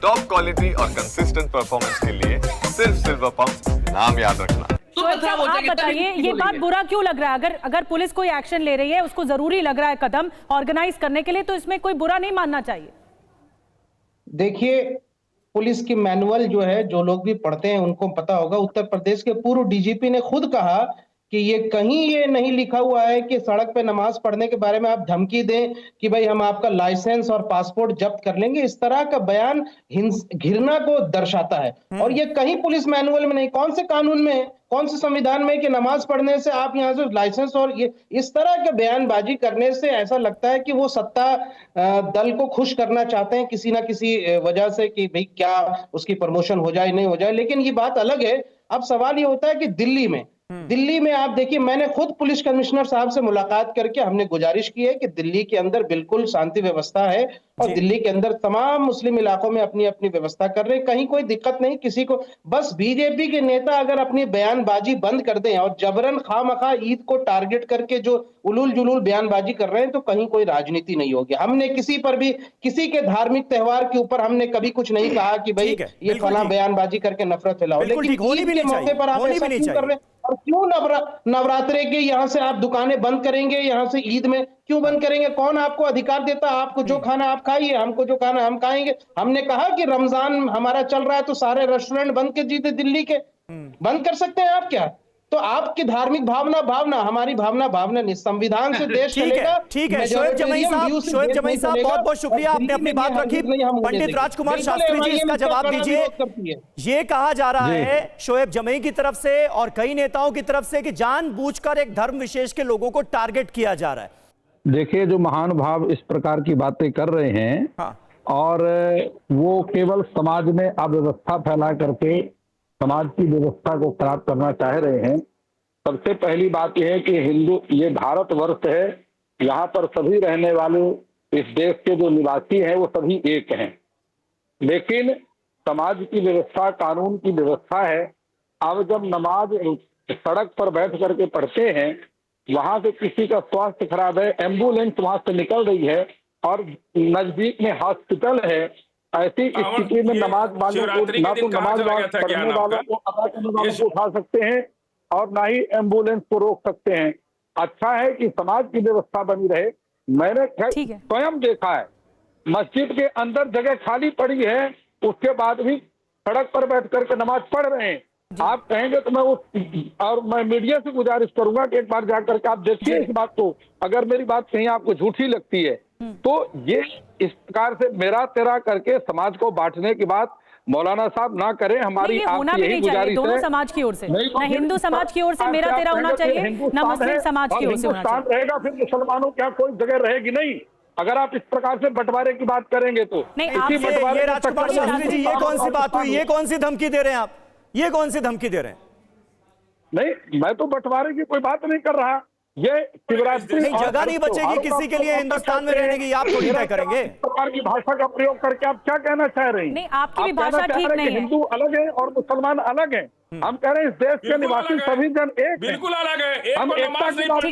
Top quality और consistent performance के लिए सिर्फ सिल्वर पंप, नाम याद रखना। आप बताइए, ये बात बुरा क्यों लग रहा है? अगर पुलिस कोई एक्शन ले रही है, उसको जरूरी लग रहा है कदम ऑर्गेनाइज करने के लिए, तो इसमें कोई बुरा नहीं मानना चाहिए। देखिए, पुलिस की मैनुअल जो है, जो लोग भी पढ़ते हैं उनको पता होगा। उत्तर प्रदेश के पूर्व डीजीपी ने खुद कहा कि ये कहीं ये नहीं लिखा हुआ है कि सड़क पे नमाज पढ़ने के बारे में आप धमकी दें कि भाई हम आपका लाइसेंस और पासपोर्ट जब्त कर लेंगे। इस तरह का बयान घृणा को दर्शाता है और ये कहीं पुलिस मैनुअल में नहीं। कौन से कानून में, कौन से संविधान में कि नमाज पढ़ने से आप यहाँ से लाइसेंस, और ये इस तरह के बयानबाजी करने से ऐसा लगता है कि वो सत्ता दल को खुश करना चाहते हैं किसी ना किसी वजह से कि भाई क्या उसकी प्रमोशन हो जाए नहीं हो जाए। लेकिन ये बात अलग है। अब सवाल ये होता है कि दिल्ली में आप देखिए, मैंने खुद पुलिस कमिश्नर साहब से मुलाकात करके हमने गुजारिश की है कि दिल्ली के अंदर बिल्कुल शांति व्यवस्था है और दिल्ली के अंदर तमाम मुस्लिम इलाकों में अपनी अपनी व्यवस्था कर रहे हैं, कहीं कोई दिक्कत नहीं किसी को। बस बीजेपी के नेता अगर अपनी बयानबाजी बंद कर दें और जबरन खामखा ईद को टारगेट करके जो उलूल जुलूल बयानबाजी कर रहे हैं, तो कहीं कोई राजनीति नहीं होगी। हमने किसी पर भी, किसी के धार्मिक त्योहार के ऊपर हमने कभी कुछ नहीं कहा कि भाई ये फला बयानबाजी करके नफरत फैलाओ, लेकिन ईद के मौके पर आप ऐसा क्यों कर रहे हैं? और क्यों नवरात्रे के यहाँ से आप दुकानें बंद करेंगे, यहाँ से ईद में क्यों बंद करेंगे? कौन आपको अधिकार देता? आपको जो खाना आप खाइए, हमको जो खाना हम खाएंगे। हमने कहा कि रमजान हमारा चल रहा है तो सारे रेस्टोरेंट बंद कर दीजिए दिल्ली के, बंद कर सकते हैं आप क्या? तो आपकी धार्मिक भावना हमारी भावना नहीं। संविधान से देश चलेगा। ठीक है शोएब जमई साहब, बहुत बहुत शुक्रिया, आपने अपनी बात रखी। पंडित राजकुमार शास्त्री जी, इसका जवाब दीजिए। ये कहा जा रहा है शोएब जमई की तरफ से और कई नेताओं की तरफ से कि जानबूझकर एक धर्म विशेष के लोगों को टारगेट किया जा रहा है। देखिए, जो महानुभाव इस प्रकार की बातें कर रहे हैं और वो केवल समाज में अव्यवस्था फैला करके समाज की व्यवस्था को खराब करना चाह रहे हैं। सबसे पहली बात यह है कि ये भारतवर्ष है, यहाँ पर सभी रहने वाले इस देश के जो निवासी हैं वो सभी एक हैं, लेकिन समाज की व्यवस्था, कानून की व्यवस्था है। अब जब नमाज सड़क पर बैठ करके पढ़ते हैं, वहां से किसी का स्वास्थ्य खराब है, एम्बुलेंस वहां से निकल रही है और नजदीक में हॉस्पिटल है, ऐसी स्थिति में नमाज वालों को, ना तो नमाज पढ़ने वालों को, अदा करने वालों को उठा सकते हैं और ना ही एम्बुलेंस को रोक सकते हैं। अच्छा है कि समाज की व्यवस्था बनी रहे। मैंने स्वयं देखा है, मस्जिद के अंदर जगह खाली पड़ी है, उसके बाद भी सड़क पर बैठ करके नमाज पढ़ रहे हैं। आप कहेंगे तो मैं मीडिया से गुजारिश करूंगा कि एक बार जाकर के आप देखिए इस बात को। अगर मेरी बात कहीं आपको झूठी लगती है तो ये इस प्रकार से मेरा तेरा करके समाज को बांटने की बात मौलाना साहब ना करें। हमारी आपसे यही गुजारिश है, दोनों समाज की ओर से, ना हिंदू समाज की ओर से मेरा तेरा होना चाहिए, ना मुस्लिम समाज की ओर से होना चाहिए। रहेगा फिर मुसलमानों क्या कोई जगह रहेगी नहीं, अगर आप इस प्रकार से बंटवारे की बात करेंगे तो। नहीं, राजकुमार शास्त्री जी, ये कौन सी बात हुई? ये कौन सी धमकी दे रहे हैं आप? ये कौन सी धमकी दे रहे हैं? नहीं, मैं तो बंटवारे की कोई बात नहीं कर रहा। ये शिवरात्रि जगह नहीं बचेगी किसी के लिए हिंदुस्तान में रहने की, आप थोड़ी तय करेंगे। प्रकार की भाषा का प्रयोग करके आप क्या कहना चाह रहे हैं? नहीं, आपकी भी भाषा ठीक नहीं है। हिंदू अलग है और मुसलमान अलग है। हम कह रहे हैं इस देश के निवासी सभी जन एक, बिल्कुल अलग है। हम एकता की बात कर